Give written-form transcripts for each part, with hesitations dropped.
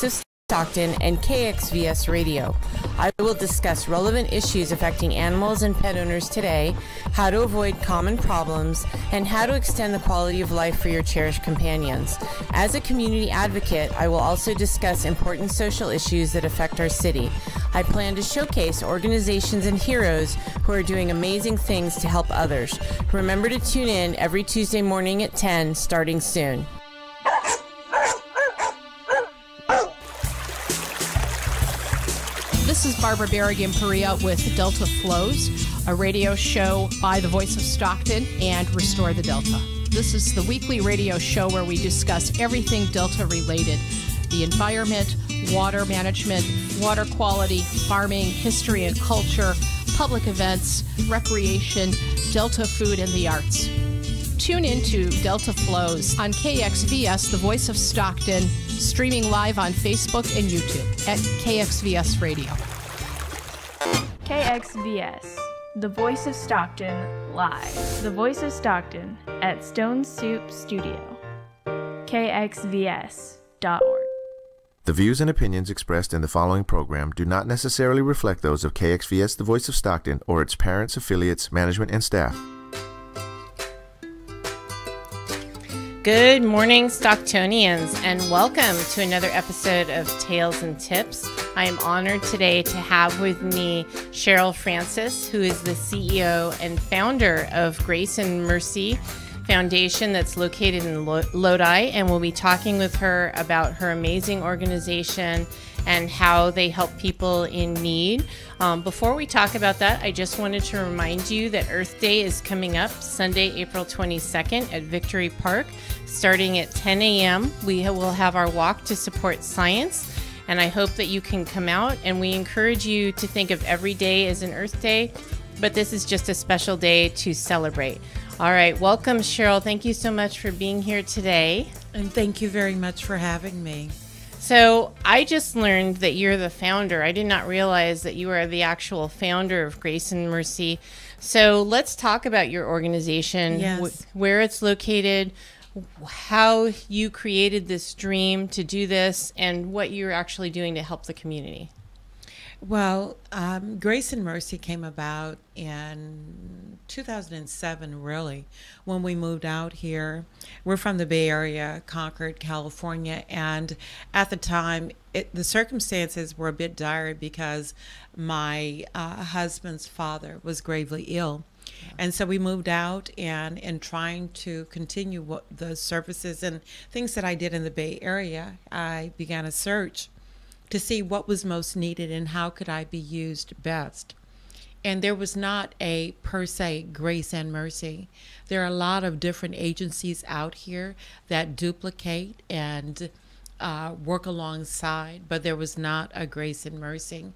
Voice of Stockton and KXVS Radio. I will discuss relevant issues affecting animals and pet owners today, how to avoid common problems, and how to extend the quality of life for your cherished companions. As a community advocate, I will also discuss important social issues that affect our city. I plan to showcase organizations and heroes who are doing amazing things to help others. Remember to tune in every Tuesday morning at 10, starting soon. This is Barbara Barragan-Perea with Delta Flows, a radio show by the Voice of Stockton and Restore the Delta. This is the weekly radio show where we discuss everything Delta related: the environment, water management, water quality, farming, history and culture, public events, recreation, Delta food, and the arts. Tune into Delta Flows on KXVS, the Voice of Stockton, streaming live on Facebook and YouTube at KXVS Radio. KXVS, the Voice of Stockton, live. The Voice of Stockton at Stone Soup Studio. KXVS.org. The views and opinions expressed in the following program do not necessarily reflect those of KXVS, the Voice of Stockton, or its parents, affiliates, management, and staff. Good morning, Stocktonians, and welcome to another episode of Tales and Tips. I am honored today to have with me Cheryl Francis, who is the CEO and founder of Grace and Mercy Foundation that's located in Lodi, and we'll be talking with her about her amazing organization and how they help people in need. Before we talk about that, I just wanted to remind you that Earth Day is coming up Sunday, April 22nd at Victory Park, starting at 10 a.m. We will have our walk to support science, and I hope that you can come out, and we encourage you to think of every day as an Earth Day, but this is just a special day to celebrate. All right, welcome, Cheryl. Thank you so much for being here today. And thank you very much for having me. So I just learned that you're the founder. I did not realize that you are the actual founder of Grace and Mercy. So let's talk about your organization, yes. Where it's located, how you created this dream to do this, and what you're actually doing to help the community. Well, Grace and Mercy came about in 2007, really, when we moved out here. We're from the Bay Area, Concord, California, and at the time, the circumstances were a bit dire because my husband's father was gravely ill. And so we moved out, and in trying to continue the services and things that I did in the Bay Area, I began a search to see what was most needed and how could I be used best. And there was not a per se Grace and Mercy. There are a lot of different agencies out here that duplicate and work alongside, but there was not a Grace and Mercy.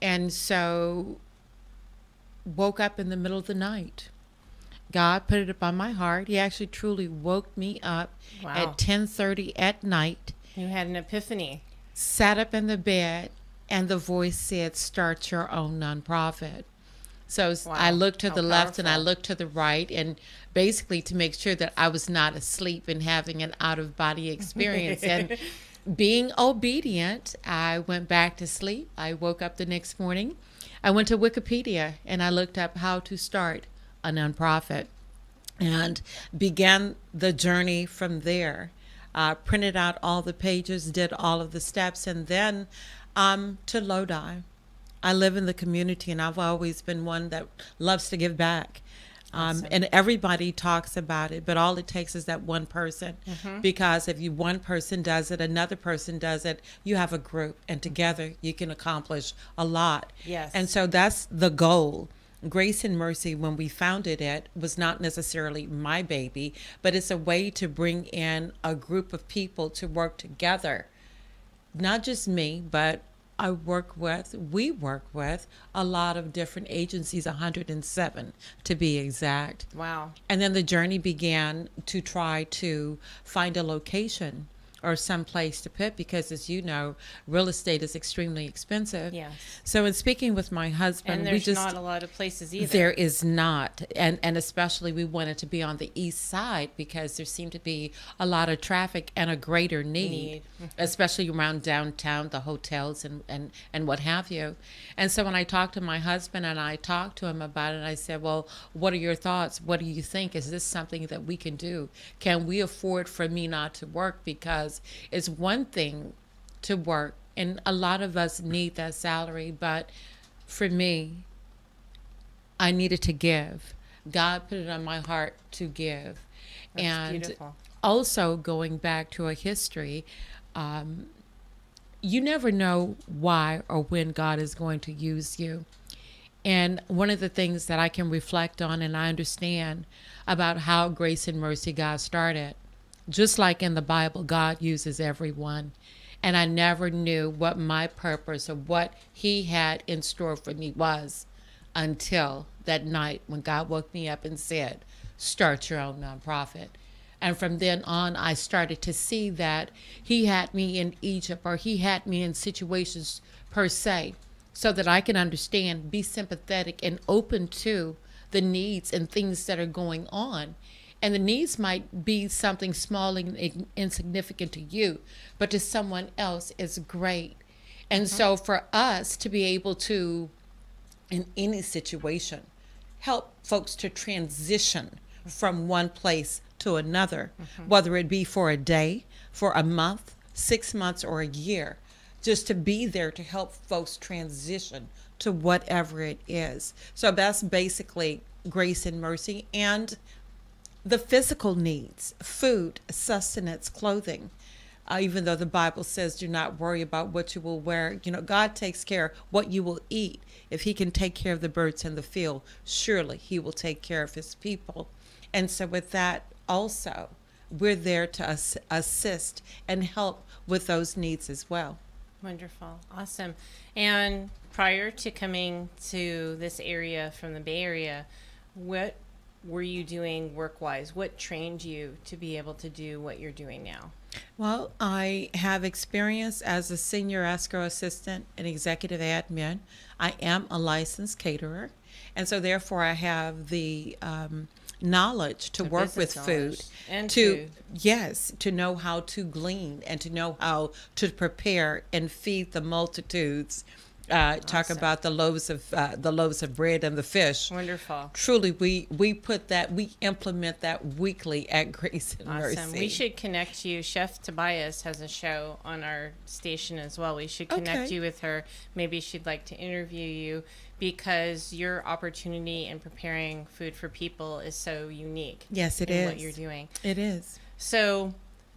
And so woke up in the middle of the night. God put it upon my heart. He actually truly woke me up at 10:30 at night. You had an epiphany. Sat up in the bed, and the voice said, start your own nonprofit. So I looked to the left and I looked to the right, and basically to make sure that I was not asleep and having an out-of-body experience. And being obedient, I went back to sleep. I woke up the next morning. I went to Wikipedia and I looked up how to start a nonprofit and began the journey from there. Printed out all the pages, did all of the steps, and then to Lodi. I live in the community, and I've always been one that loves to give back. Awesome. And everybody talks about it, but all it takes is that one person. Because if one person does it, another person does it, you have a group, and together you can accomplish a lot. Yes. And so that's the goal. Grace and Mercy, when we founded it, was not necessarily my baby, but it's a way to bring in a group of people to work together. Not just me, but we work with a lot of different agencies, 107 to be exact. Wow. And then the journey began to try to find a location or some place to put, because as you know, real estate is extremely expensive. Yes. So in speaking with my husband, And there's not a lot of places either. There is not. And especially we wanted to be on the east side because there seemed to be a lot of traffic and a greater need. Especially around downtown, the hotels and what have you. And so when I talked to my husband and I talked to him about it, I said, well, what are your thoughts? What do you think? Is this something that we can do? Can we afford for me not to work? Because it's one thing to work, and a lot of us need that salary, but for me, I needed to give. God put it on my heart to give. That's and beautiful. Also going back to a history, you never know why or when God is going to use you. And one of the things that I can reflect on and I understand about how Grace and Mercy God started, just like in the Bible, God uses everyone. And I never knew what my purpose or what he had in store for me was until that night when God woke me up and said, start your own nonprofit. And from then on, I started to see that he had me in Egypt, or he had me in situations per se, so that I can understand, be sympathetic and open to the needs and things that are going on. And the needs might be something small and insignificant to you, but to someone else is great. And so for us to be able to, in any situation, help folks to transition from one place to another, whether it be for a day, for a month, 6 months, or a year, just to be there to help folks transition to whatever it is. So that's basically Grace and Mercy. And the physical needs, food, sustenance, clothing, even though the Bible says do not worry about what you will wear. You know, God takes care of what you will eat. If he can take care of the birds in the field, surely he will take care of his people. And so with that also, we're there to assist and help with those needs as well. Wonderful. Awesome. And prior to coming to this area from the Bay Area, what were you doing work-wise? What trained you to be able to do what you're doing now? Well, I have experience as a senior escrow assistant and executive admin. I am a licensed caterer, and so therefore I have the knowledge to work with food and to know how to glean and to know how to prepare and feed the multitudes. Talk about the loaves of bread and the fish. Wonderful. Truly, we implement that weekly at Grace and Mercy. We should connect you. Chef Tobias has a show on our station as well. We should connect you with her. Maybe she'd like to interview you, because your opportunity in preparing food for people is so unique. Yes, it in is. What you're doing. It is. So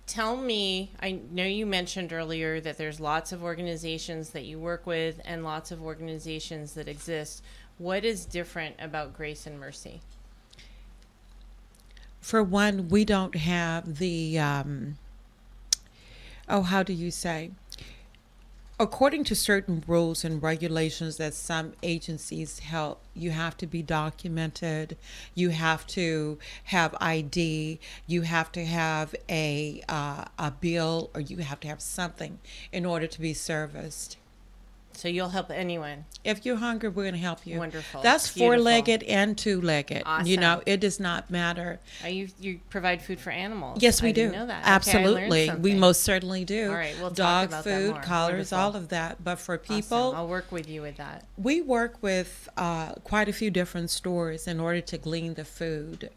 tell me, I know you mentioned earlier that there's lots of organizations that you work with and lots of organizations that exist. What is different about Grace and Mercy? For one, we don't have the, how do you say? According to certain rules and regulations that some agencies help, you have to be documented, you have to have ID, you have to have a bill, or you have to have something in order to be serviced. So you'll help anyone. If you're hungry, we're going to help you. Wonderful. That's Beautiful. 4-legged and 2-legged. Awesome. You know, it does not matter. You provide food for animals. Yes, we I do. Didn't know that. Absolutely. Okay, we most certainly do. All right, we'll dog talk about food, that more. collars, Wonderful. all of that. But for people, awesome. I'll work with you with that. We work with quite a few different stores in order to glean the food.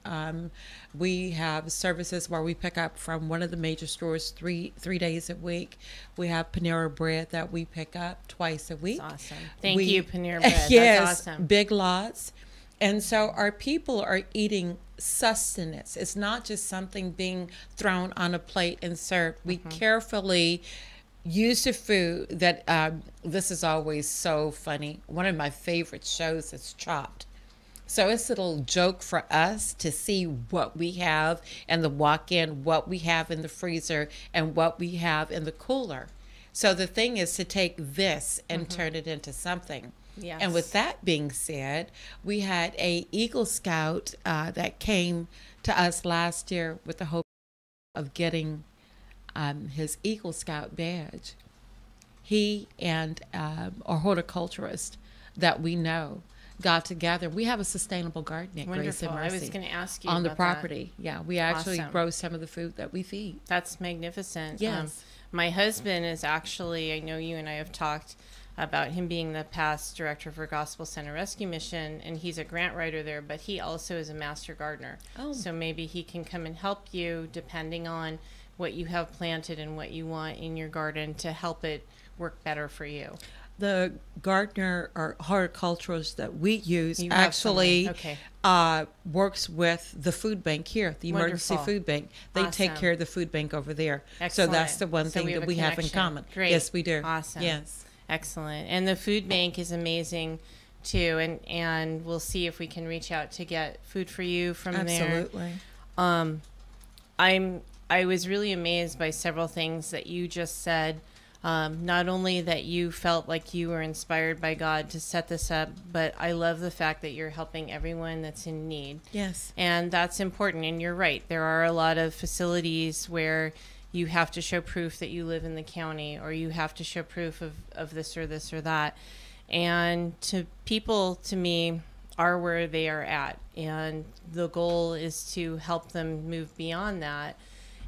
We have services where we pick up from one of the major stores three days a week. We have Panera Bread that we pick up twice a week. That's awesome. Thank you, Panera Bread. Yes, that's awesome. Big Lots. And so our people are eating sustenance. It's not just something being thrown on a plate and served. We carefully use the food that, this is always so funny. One of my favorite shows is Chopped. So it's a little joke for us to see what we have in the walk-in, what we have in the freezer, and what we have in the cooler. So the thing is to take this and turn it into something. Yes. And with that being said, we had a Eagle Scout that came to us last year with the hope of getting his Eagle Scout badge. He and a horticulturist that we know got together. We have a sustainable garden at Grace and Wonderful. Mercy. I was going to ask you on the about property. Yeah, we actually Awesome. grow some of the food that we feed. That's magnificent. Yes. My husband is actually, I know you and I have talked about him being the past director for Gospel Center Rescue Mission, and he's a grant writer there, but he also is a master gardener. Oh. So maybe he can come and help you depending on what you have planted and what you want in your garden to help it work better for you. The gardener or horticulturist that we use You have actually someone. Okay. works with the food bank here, the emergency Wonderful. food bank. They take Awesome. care of the food bank over there. Excellent. So that's the one So thing we have that a we have in connection. common. Great. Yes, we do. Awesome. Yes. Excellent. And the food bank is amazing too. And we'll see if we can reach out to get food for you from there. Absolutely. I was really amazed by several things that you just said. Not only that you felt like you were inspired by God to set this up, but I love the fact that you're helping everyone that's in need. Yes. And that's important. And you're right. There are a lot of facilities where you have to show proof that you live in the county, or you have to show proof of this or this or that. And people, to me, are where they are at. And the goal is to help them move beyond that.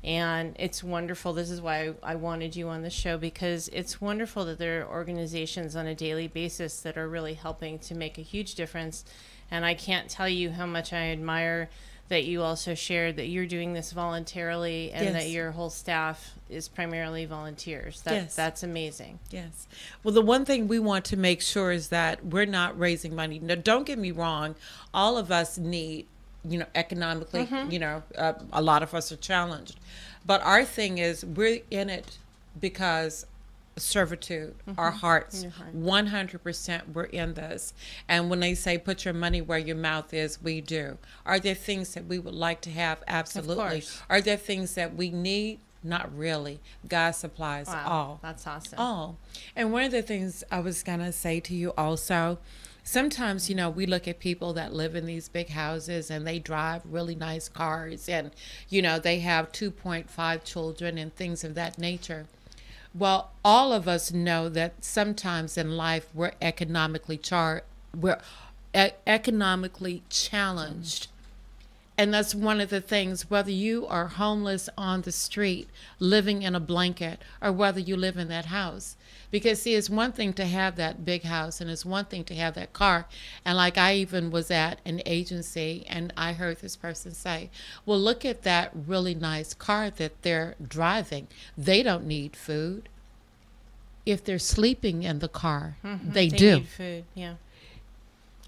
And it's wonderful. This is why I wanted you on the show, because it's wonderful that there are organizations on a daily basis that are really helping to make a huge difference. And I can't tell you how much I admire that you also shared that you're doing this voluntarily, and Yes. that your whole staff is primarily volunteers. Yes. That's amazing. Yes. Well, the one thing we want to make sure is that we're not raising money. Now, don't get me wrong. All of us need, economically, a lot of us are challenged. But our thing is we're in it because servitude, our hearts, 100% we're in this. And when they say put your money where your mouth is, we do. Are there things that we would like to have? Absolutely. Of course. Are there things that we need? Not really. God supplies all. That's awesome. All. And one of the things I was going to say to you also, sometimes, we look at people that live in these big houses and they drive really nice cars and, they have 2.5 children and things of that nature. Well, all of us know that sometimes in life we're economically challenged. And that's one of the things, whether you are homeless on the street, living in a blanket, or whether you live in that house. Because, see, it's one thing to have that big house, and it's one thing to have that car. And like I even was at an agency, and I heard this person say, well, look at that really nice car that they're driving. They don't need food. If they're sleeping in the car, they do. Need food, yeah.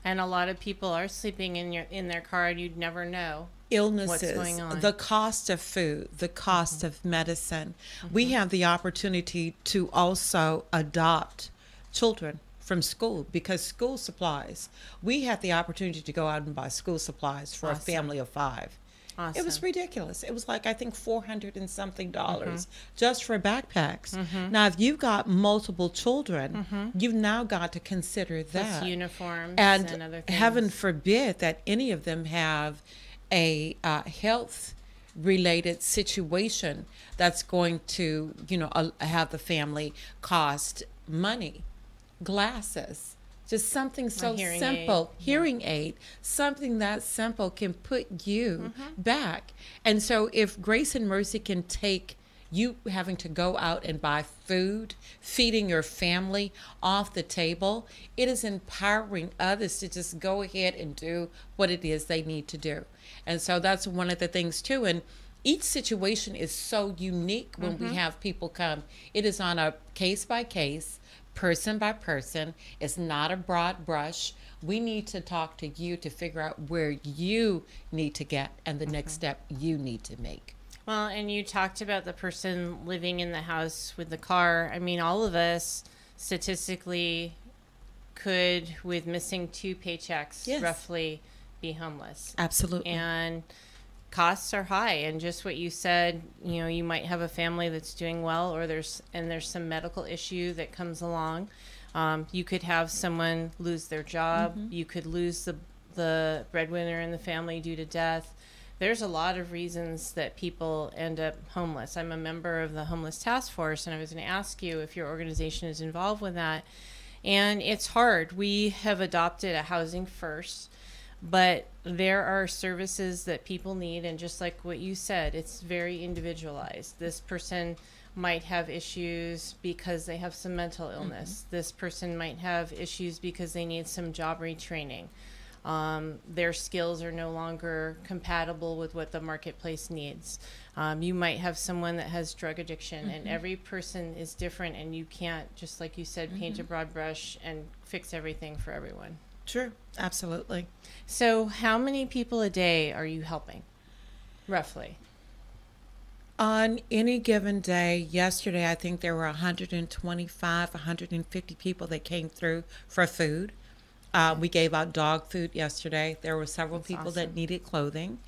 And a lot of people are sleeping in their car, and you'd never know Illnesses, what's going on. the cost of food, the cost of medicine. We have the opportunity to also adopt children from school because school supplies. We had the opportunity to go out and buy school supplies for a family of 5. Awesome. It was ridiculous. It was like, I think $400 and something just for backpacks. Now, if you've got multiple children, you've now got to consider that. Plus uniforms and other things. heaven forbid that any of them have a health related situation that's going to, have the family cost money, glasses. Just something so simple, hearing aid, something that simple can put you back. And so if Grace and Mercy can take you having to go out and buy food, feeding your family off the table, it is empowering others to just go ahead and do what it is they need to do. And so that's one of the things too. And each situation is so unique when we have people come. It is on a case by case, person by person. It's not a broad brush. We need to talk to you to figure out where you need to get and the next step you need to make. Well, and you talked about the person living in the house with the car. I mean, all of us statistically could, with missing 2 paychecks, roughly be homeless. Absolutely. And costs are high, and just what you said, you might have a family that's doing well, or there's some medical issue that comes along. You could have someone lose their job. You could lose the breadwinner in the family due to death. there's a lot of reasons that people end up homeless. I'm a member of the homeless task force, and I was going to ask you if your organization is involved with that. And it's hard. We have adopted a housing first, but there are services that people need. And just like what you said, it's very individualized. This person might have issues because they have some mental illness. This person might have issues because they need some job retraining. Their skills are no longer compatible with what the marketplace needs. You might have someone that has drug addiction, and every person is different, and you can't, just like you said, paint a broad brush and fix everything for everyone. True. Absolutely. So how many people a day are you helping, roughly? On any given day, yesterday, I think there were 125, 150 people that came through for food. We gave out dog food yesterday. There were several people that needed clothing.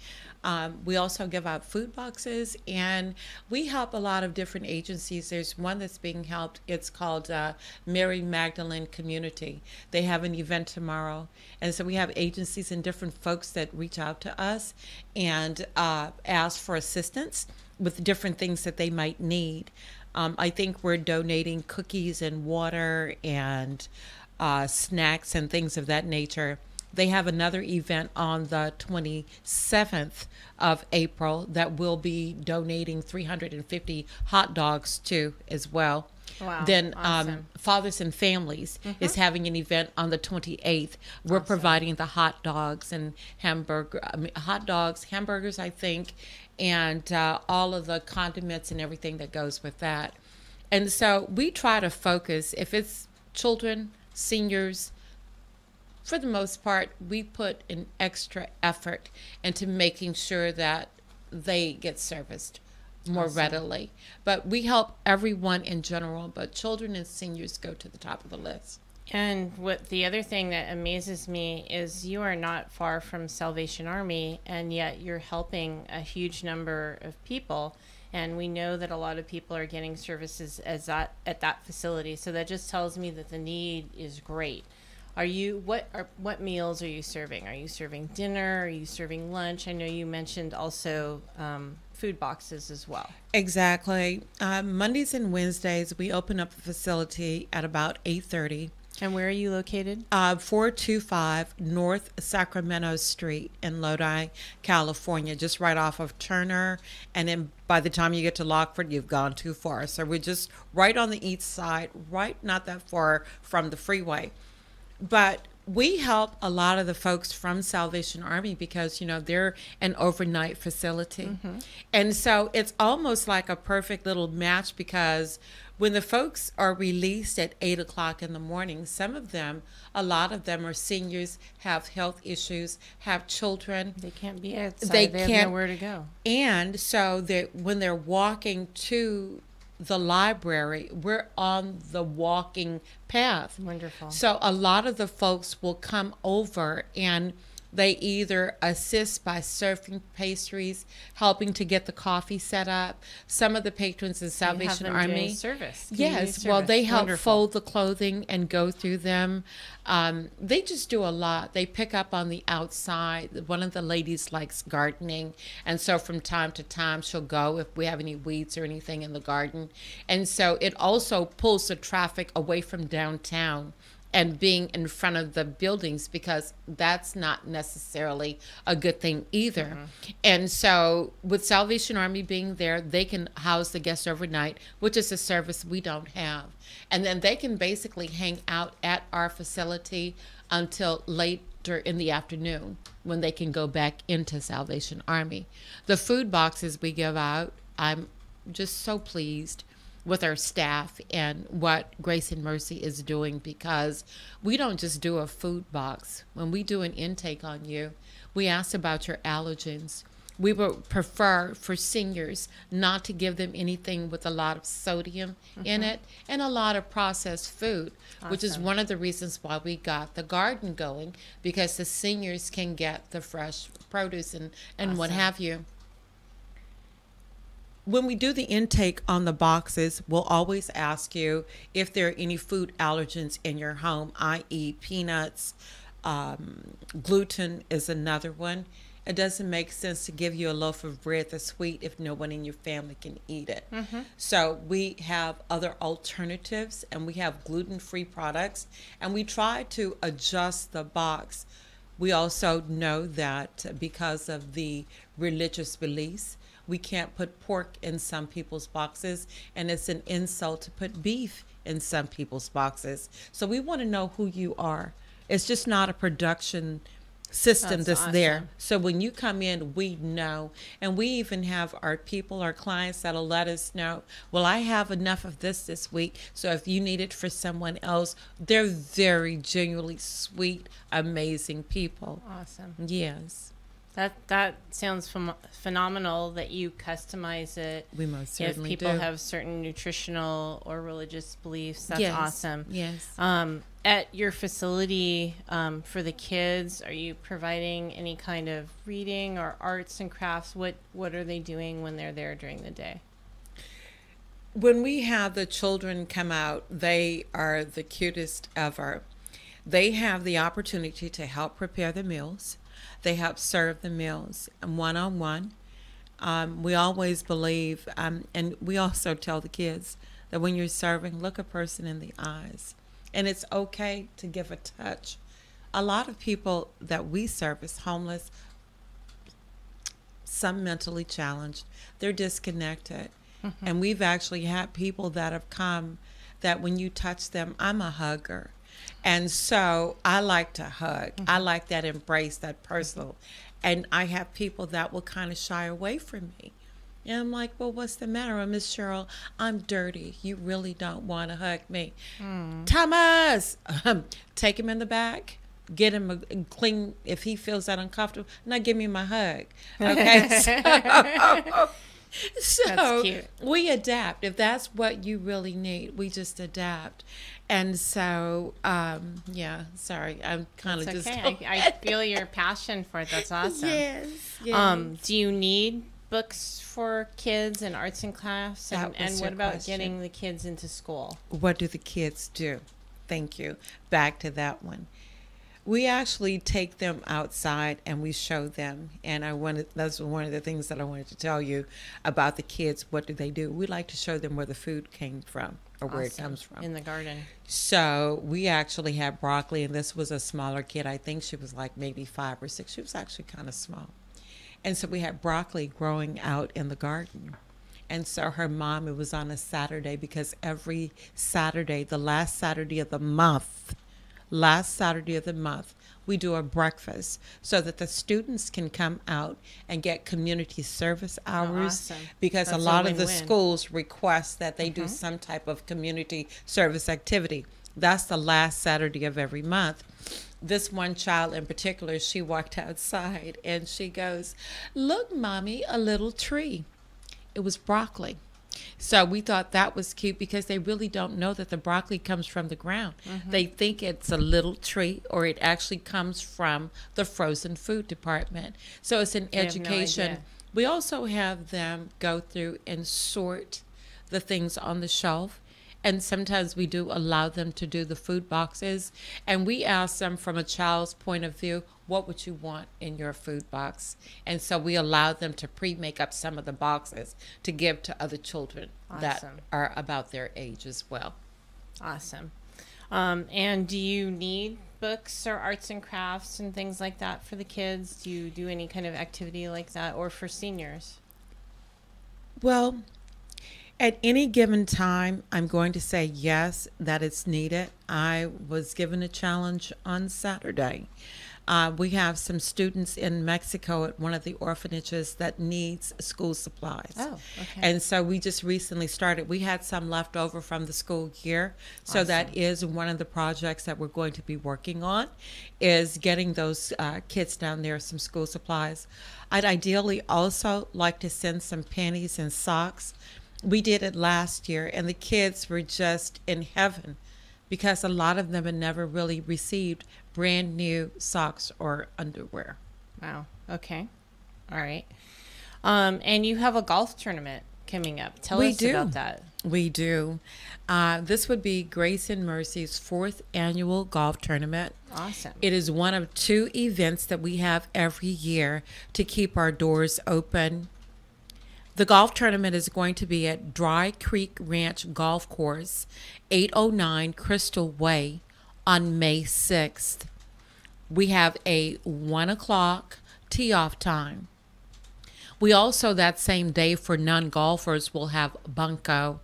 We also give out food boxes, and we help a lot of different agencies. There's one that's being helped. It's called Mary Magdalene Community. They have an event tomorrow, and so we have agencies and different folks that reach out to us and ask for assistance with different things that they might need. I think we're donating cookies and water and snacks and things of that nature. They have another event on the 27th of April that we'll be donating 350 hot dogs to as well. Wow. Then awesome. Fathers and Families is having an event on the 28th. We're providing the hot dogs and hamburgers, I think, and all of the condiments and everything that goes with that. And so we try to focus, if it's children, seniors, for the most part, we put an extra effort into making sure that they get serviced more readily. But we help everyone in general, but children and seniors go to the top of the list. And what the other thing that amazes me is you are not far from Salvation Army, and yet you're helping a huge number of people. And we know that a lot of people are getting services at that facility. So that just tells me that the need is great. What meals are you serving? Are you serving dinner? Are you serving lunch? I know you mentioned also food boxes as well. Exactly. Mondays and Wednesdays, we open up the facility at about 8:30. And where are you located? 425 North Sacramento Street in Lodi, California, just right off of Turner. And then by the time you get to Lockford, you've gone too far. So we're just right on the east side, right not that far from the freeway. But we help a lot of the folks from Salvation Army because, they're an overnight facility. And so it's almost like a perfect little match because when the folks are released at 8 o'clock in the morning, a lot of them are seniors, have health issues, have children. They can't be outside. They have nowhere to go. And so when they're walking to the library, we're on the walking path. Wonderful. So a lot of the folks will come over and they either assist by serving pastries, helping to get the coffee set up. Some of the patrons in Salvation Army service. Yes, well, they help fold the clothing and go through them. They just do a lot. They pick up on the outside. One of the ladies likes gardening, and so from time to time she'll go if we have any weeds or anything in the garden. And so it also pulls the traffic away from downtown and being in front of the buildings, because that's not necessarily a good thing either. And so with Salvation Army being there, they can house the guests overnight, which is a service we don't have. And then they can basically hang out at our facility until later in the afternoon when they can go back into Salvation Army. The food boxes we give out, I'm just so pleased with our staff and what Grace and Mercy is doing, because we don't just do a food box. When we do an intake on you, we ask about your allergens. We would prefer for seniors not to give them anything with a lot of sodium in it and a lot of processed food, which is one of the reasons why we got the garden going, because the seniors can get the fresh produce and what have you. When we do the intake on the boxes, we'll always ask you if there are any food allergens in your home, i.e. peanuts, gluten is another one. It doesn't make sense to give you a loaf of bread that's sweet if no one in your family can eat it. So we have other alternatives, and we have gluten-free products, and we try to adjust the box. We also know that because of the religious beliefs, we can't put pork in some people's boxes, and it's an insult to put beef in some people's boxes. So we want to know who you are. It's just not a production system that's awesome. there. So when you come in, we know. And we even have our people, our clients that'll let us know, well, I have enough of this week. So if you need it for someone else, they're very genuinely sweet, amazing people. Awesome. Yes. That sounds phenomenal that you customize it. We most certainly if people do. have certain nutritional or religious beliefs, that's Yes. awesome. Yes. At your facility for the kids, are you providing any kind of reading or arts and crafts? What are they doing when they're there during the day? When we have the children come out, they are the cutest ever. They have the opportunity to help prepare the meals. They help serve the meals one-on-one. We always believe, and we also tell the kids that when you're serving, look a person in the eyes. And it's okay to give a touch. A lot of people that we serve is homeless, some mentally challenged. They're disconnected. And we've actually had people that have come that when you touch them, I'm a hugger. And so I like to hug. I like that embrace, that personal. And I have people that will kind of shy away from me. And I'm like, well, what's the matter? Well, Miss Cheryl, I'm dirty. You really don't want to hug me. Thomas! Take him in the back. Get him a clean, if he feels that uncomfortable. Now give me my hug. Okay? So That's cute. we adapt. If that's what you really need, we just adapt. And so, yeah, sorry, I'm kind of It's just. okay. I feel your passion for it. That's awesome. Yes. Do you need books for kids and arts and crafts? That And was what your about question. getting the kids into school? What do the kids do? Thank you. Back to that one. We actually take them outside and we show them. And that's one of the things that I wanted to tell you about the kids. What do they do? We like to show them where the food came from or where it Awesome. comes from. In the garden. So we actually had broccoli, and this was a smaller kid. I think she was like maybe 5 or 6. She was actually kind of small. And so we had broccoli growing out in the garden. And so her mom, it was on a Saturday, because every Saturday, the last Saturday of the month, we do a breakfast so that the students can come out and get community service hours. awesome. Because That's a a lot of the win-win. schools request that they do some type of community service activity. That's the last Saturday of every month. This one child in particular, she walked outside and she goes, "Look, Mommy, a little tree." It was broccoli. So we thought that was cute because they really don't know that the broccoli comes from the ground. They think it's a little tree, or it actually comes from the frozen food department. So it's an They have no education. idea. We also have them go through and sort the things on the shelf. And sometimes we do allow them to do the food boxes. And we ask them from a child's point of view, what would you want in your food box? And so we allow them to pre-make up some of the boxes to give to other children that Awesome. are about their age as well. Awesome. And do you need books or arts and crafts and things like that for the kids? Do you do any kind of activity like that, or for seniors? Well, at any given time, I'm going to say yes, that it's needed. I was given a challenge on Saturday. We have some students in Mexico at one of the orphanages that needs school supplies. Oh, okay. And so we just recently started. We had some left over from the school year. So that is one of the projects that we're going to be working on, is getting those kids down there some school supplies. I'd ideally also like to send some panties and socks. We did it last year, and the kids were just in heaven because a lot of them had never really received brand new socks or underwear. Wow. Okay. All right. And you have a golf tournament coming up. Tell We us do. about that. We do. This would be Grace and Mercy's 4th annual golf tournament. Awesome. It is one of 2 events that we have every year to keep our doors open. The golf tournament is going to be at Dry Creek Ranch Golf Course, 809 Crystal Way on May 6th. We have a 1 o'clock tee-off time. We also, that same day, for non-golfers, will have Bunko.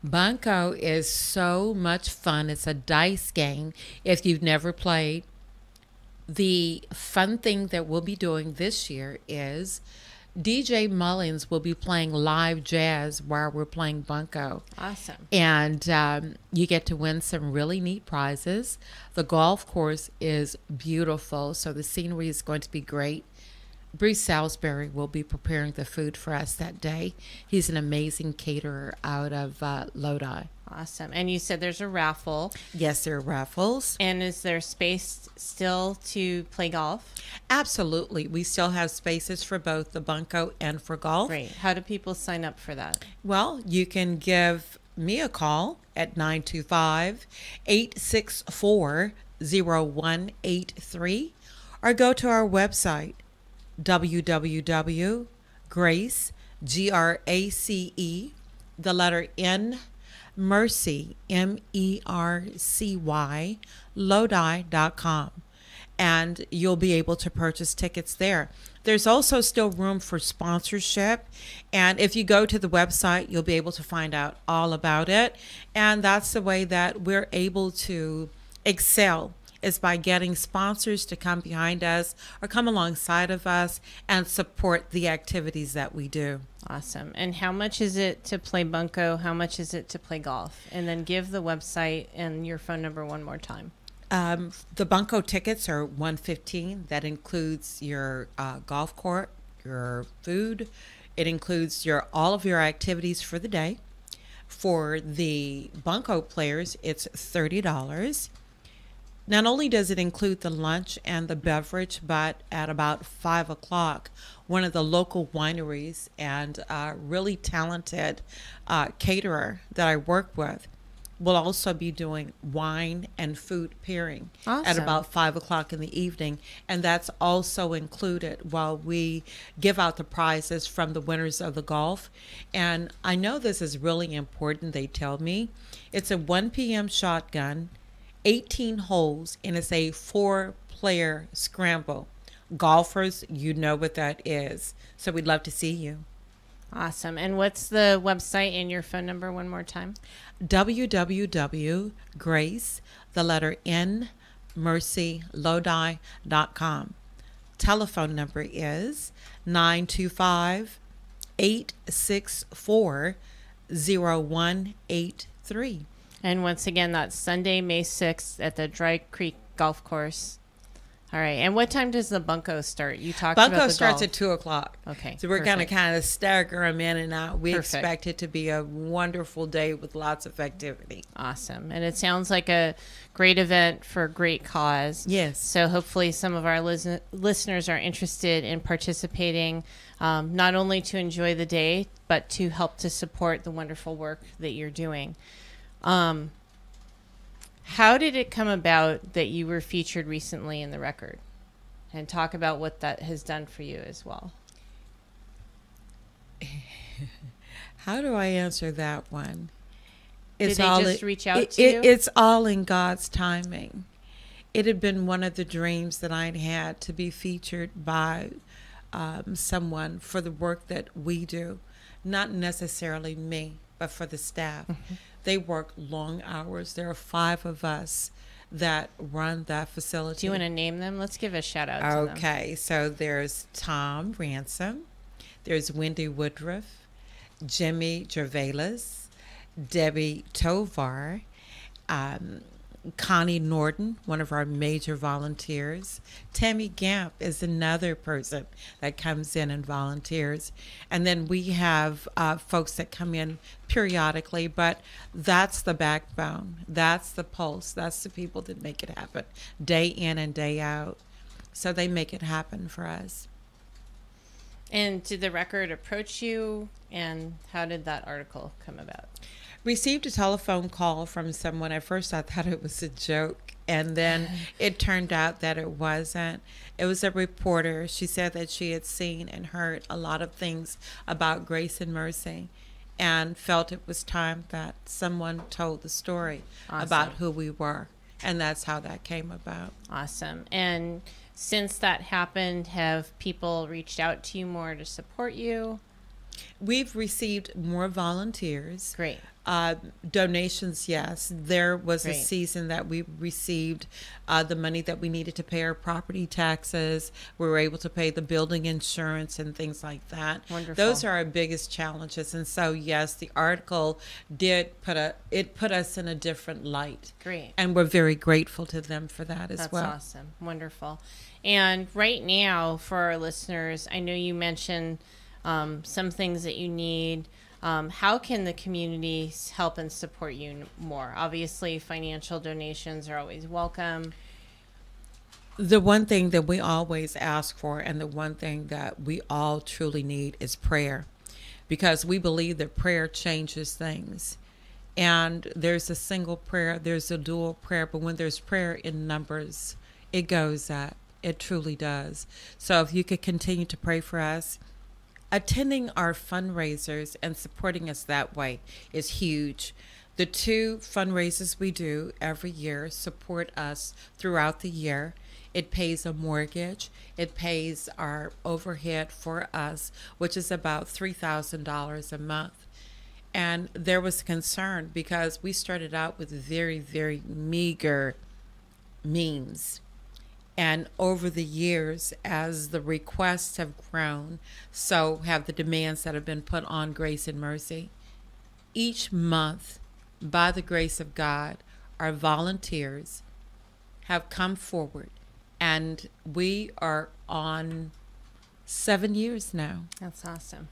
Bunko is so much fun. It's a dice game if you've never played. The fun thing that we'll be doing this year is DJ Mullins will be playing live jazz while we're playing Bunko. Awesome. And you get to win some really neat prizes. The golf course is beautiful, so the scenery is going to be great. Bruce Salisbury will be preparing the food for us that day. He's an amazing caterer out of Lodi. Awesome. And you said there's a raffle. Yes, there are raffles. And is there space still to play golf? Absolutely. We still have spaces for both the Bunko and for golf. Great. How do people sign up for that? Well, you can give me a call at 925-864-0183 or go to our website, www.grace, Grace, the letter N, Mercy, MERCY, Lodi.com. And you'll be able to purchase tickets there. There's also still room for sponsorship. And if you go to the website, you'll be able to find out all about it. And that's the way that we're able to excel, is by getting sponsors to come behind us or come alongside of us and support the activities that we do. Awesome. And how much is it to play Bunko? How much is it to play golf? And then give the website and your phone number one more time. The Bunko tickets are $115. That includes your golf court, your food. It includes all of your activities for the day. For the Bunko players, it's $30. Not only does it include the lunch and the beverage, but at about 5 o'clock, one of the local wineries and really talented caterer that I work with will also be doing wine and food pairing at about 5 o'clock in the evening. And that's also included while we give out the prizes from the winners of the golf. And I know this is really important, they tell me. It's a 1 p.m. shotgun, 18 holes, and it's a 4-player scramble. Golfers, you know what that is. So we'd love to see you. Awesome. And what's the website and your phone number one more time? www.grace, the letter N, Mercy, Lodi.com. Telephone number is 925-864-0183. And once again, that's Sunday, May 6th at the Dry Creek Golf Course. All right. And what time does the Bunko start? You talked about the Bunko starts golf. at 2 o'clock. Okay. So we're going to kind of stagger them in and out. We Perfect. expect it to be a wonderful day with lots of activity. Awesome. And it sounds like a great event for a great cause. Yes. So hopefully some of our listeners are interested in participating, not only to enjoy the day, but to help to support the wonderful work that you're doing. How did it come about that you were featured recently in the Record? And talk about what that has done for you as well. How do I answer that one? Did they just reach out to you? It's all in God's timing. It had been one of the dreams that I'd had to be featured by someone for the work that we do. Not necessarily me, but for the staff. Mm-hmm. They work long hours. There are 5 of us that run that facility. Do you want to name them? Let's give a shout out to them. Okay, so there's Tom Ransom, there's Wendy Woodruff, Jimmy Gervais, Debbie Tovar, Connie Norton, one of our major volunteers. Tammy Gamp is another person that comes in and volunteers. And then we have folks that come in periodically, but that's the backbone. That's the pulse. That's the people that make it happen day in and day out. So they make it happen for us. And did the Record approach you? And how did that article come about? Received a telephone call from someone. At first I thought it was a joke, and then it turned out that it wasn't. It was a reporter. She said that she had seen and heard a lot of things about Grace and Mercy and felt it was time that someone told the story about who we were. And that's how that came about. Awesome. And since that happened, have people reached out to you more to support you? We've received more volunteers. Great. Donations, yes. There was Great. a season that we received the money that we needed to pay our property taxes. We were able to pay the building insurance and things like that. Wonderful. Those are our biggest challenges. And so, yes, the article did put us in a different light. Great. And we're very grateful to them for that as That's well. awesome. Wonderful. And right now, for our listeners, I know you mentioned some things that you need. How can the community help and support you more? Obviously, financial donations are always welcome. The one thing that we always ask for, and the one thing that we all truly need, is prayer, because we believe that prayer changes things. And there's a single prayer, there's a dual prayer, but when there's prayer in numbers, it goes up. It truly does. So if you could continue to pray for us. Attending our fundraisers and supporting us that way is huge. The 2 fundraisers we do every year support us throughout the year. It pays a mortgage. It pays our overhead for us, which is about $3,000 a month. And there was concern because we started out with very, very meager means. And over the years, as the requests have grown, so have the demands that have been put on Grace and Mercy. Each month, by the grace of God, our volunteers have come forward, and we are on 7 years now. That's awesome.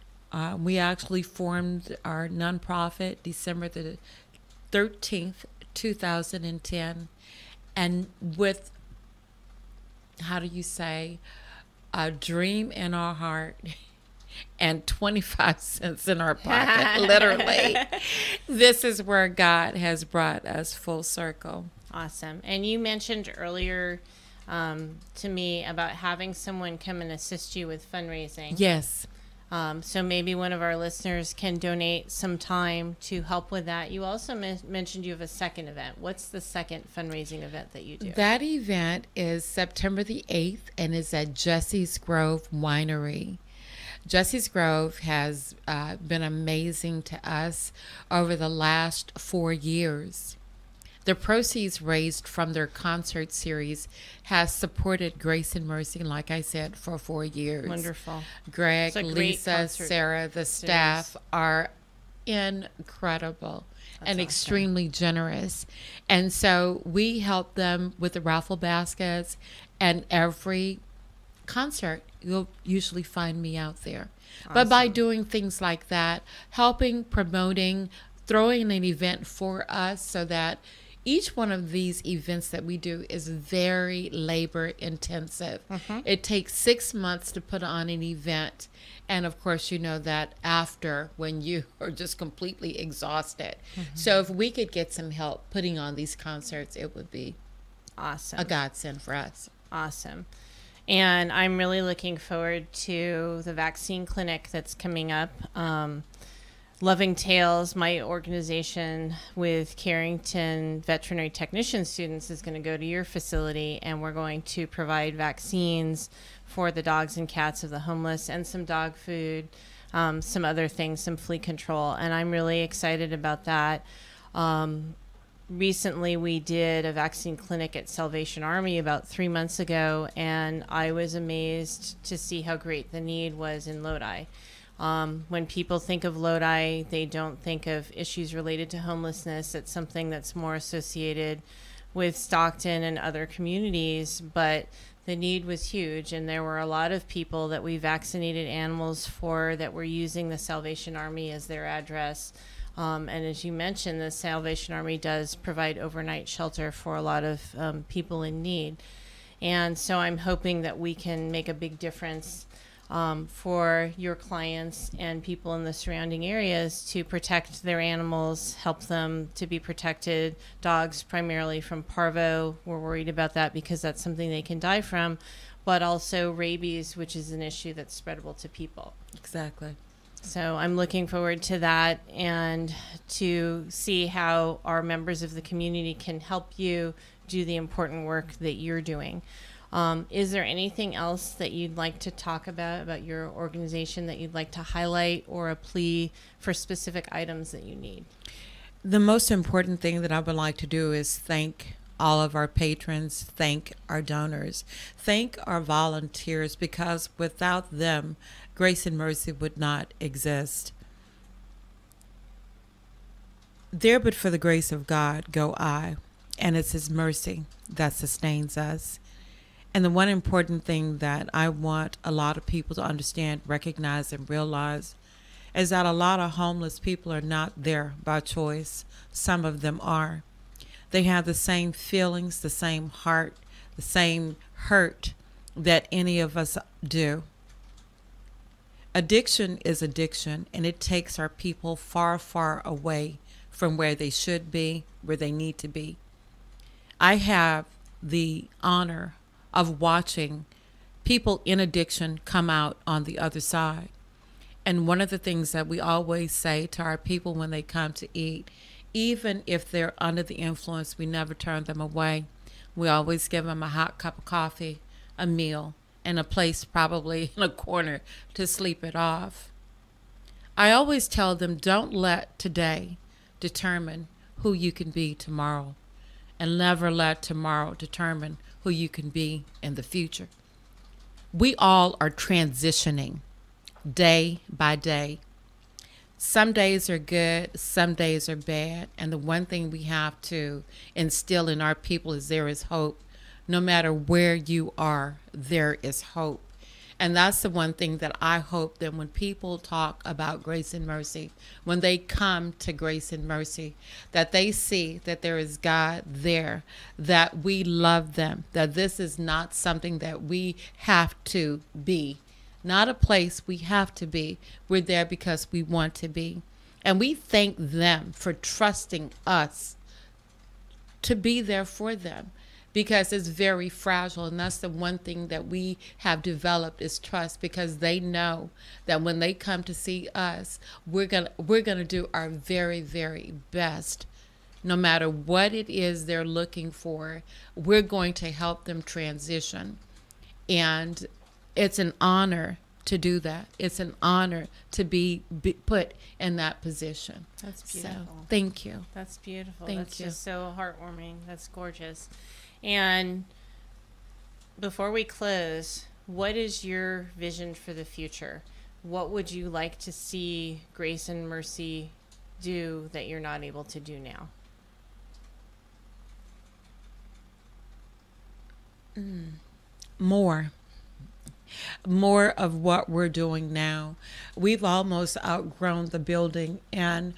We actually formed our nonprofit December the 13th, 2010, and with, how do you say, a dream in our heart and 25 cents in our pocket, literally. This is where God has brought us full circle. Awesome. And you mentioned earlier to me about having someone come and assist you with fundraising. Yes. So maybe one of our listeners can donate some time to help with that. You also mentioned you have a second event. What's the second fundraising event that you do? That event is September the 8th and is at Jesse's Grove Winery. Jesse's Grove has been amazing to us over the last 4 years. The proceeds raised from their concert series has supported Grace and Mercy, like I said, for 4 years. Wonderful. Greg, It's a great Lisa, concert Sarah, the staff are incredible and awesome. extremely generous. And so we help them with the raffle baskets, and every concert you'll usually find me out there. Awesome. But by doing things like that, helping, promoting, throwing an event for us, so that each one of these events that we do is very labor intensive. Mm-hmm. It takes 6 months to put on an event. And of course, you know that after, when you are just completely exhausted. Mm-hmm. So if we could get some help putting on these concerts, it would be awesome. A godsend for us. Awesome. And I'm really looking forward to the vaccine clinic that's coming up. Loving Tales, my organization with Carrington veterinary technician students, is going to go to your facility, and we're going to provide vaccines for the dogs and cats of the homeless, and some dog food, some other things, some flea control. And I'm really excited about that. Recently, we did a vaccine clinic at Salvation Army about 3 months ago, and I was amazed to see how great the need was in Lodi. When people think of Lodi, they don't think of issues related to homelessness. It's something that's more associated with Stockton and other communities, but the need was huge, and there were a lot of people that we vaccinated animals for that were using the Salvation Army as their address. And as you mentioned, the Salvation Army does provide overnight shelter for a lot of people in need. And so I'm hoping that we can make a big difference for your clients and people in the surrounding areas to protect their animals, help them to be protected. Dogs primarily from parvo. We're worried about that because that's something they can die from, but also rabies, which is an issue that's spreadable to people. Exactly. So I'm looking forward to that and to see how our members of the community can help you do the important work that you're doing. Is there anything else that you'd like to talk about your organization that you'd like to highlight, or a plea for specific items that you need? The most important thing that I would like to do is thank all of our patrons, thank our donors, thank our volunteers, because without them, Grace and Mercy would not exist. There but for the grace of God go I, and it's His mercy that sustains us. And the one important thing that I want a lot of people to understand, recognize, and realize is that a lot of homeless people are not there by choice. Some of them are. They have the same feelings, the same heart, the same hurt that any of us do. Addiction is addiction, and it takes our people far, far away from where they should be, where they need to be. I have the honor of watching people in addiction come out on the other side. And one of the things that we always say to our people when they come to eat, even if they're under the influence, we never turn them away. We always give them a hot cup of coffee, a meal, and a place probably in a corner to sleep it off. I always tell them, don't let today determine who you can be tomorrow, and never let tomorrow determine who you can be in the future. We all are transitioning day by day. Some days are good, some days are bad, and the one thing we have to instill in our people is there is hope. No matter where you are, there is hope. And that's the one thing that I hope that when people talk about Grace and Mercy, when they come to Grace and Mercy, that they see that there is God there, that we love them, that this is not something that we have to be, not a place we have to be. We're there because we want to be. And we thank them for trusting us to be there for them, because it's very fragile. And that's the one thing that we have developed is trust, because they know that when they come to see us, we're gonna do our very, very best. No matter what it is they're looking for, we're going to help them transition. And it's an honor to do that. It's an honor to be put in that position. That's beautiful. So, thank you. That's beautiful. Thank you. Just so heartwarming. That's gorgeous. And before we close, what is your vision for the future? What would you like to see Grace and Mercy do that you're not able to do now? More of what we're doing now. We've almost outgrown the building, and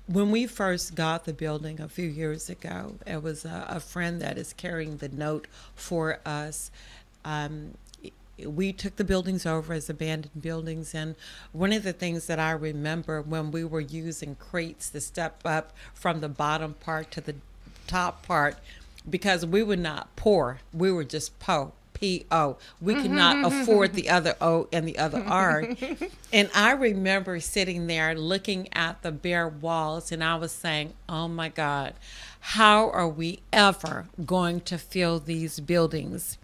when we first got the building a few years ago, it was a friend that is carrying the note for us. We took the buildings over as abandoned buildings, and one of the things that I remember when we were using crates to step up from the bottom part to the top part, because we were not poor, we were just P-O. We could not afford the other O and the other R. And I remember sitting there looking at the bare walls, and I was saying, oh my God, how are we ever going to fill these buildings?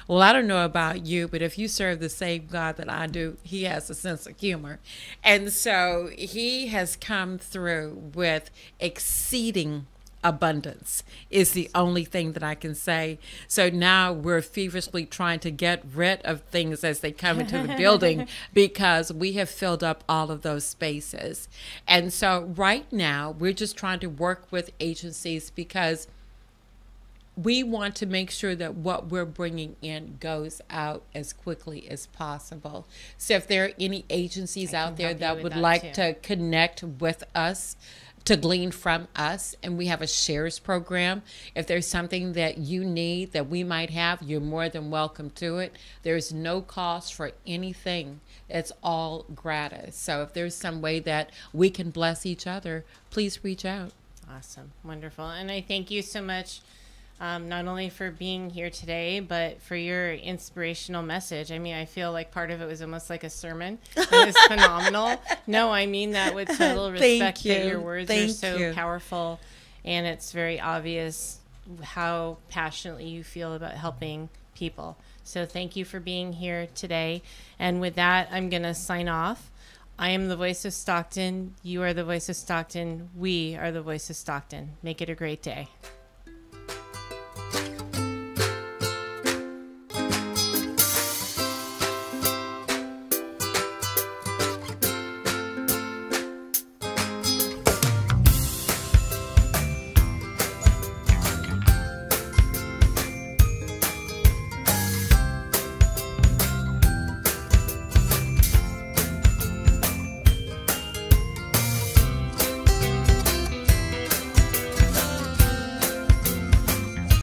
Well, I don't know about you, but if you serve the same God that I do, He has a sense of humor. And so He has come through with exceeding abundance is the only thing that I can say. So now we're feverishly trying to get rid of things as they come into the building, because we have filled up all of those spaces. And so right now we're just trying to work with agencies, because we want to make sure that what we're bringing in goes out as quickly as possible. So if there are any agencies out there that would like to connect with us to glean from us, and we have a shares program. If there's something that you need that we might have, you're more than welcome to it. There's no cost for anything. It's all gratis. So if there's some way that we can bless each other, please reach out. Awesome. Wonderful. And I thank you so much, not only for being here today, but for your inspirational message. I mean, I feel like part of it was almost like a sermon. It was phenomenal. No, I mean that with total respect. That your words are so powerful, and it's very obvious how passionately you feel about helping people. So thank you for being here today. And with that, I'm going to sign off. I am the voice of Stockton. You are the voice of Stockton. We are the voice of Stockton. Make it a great day.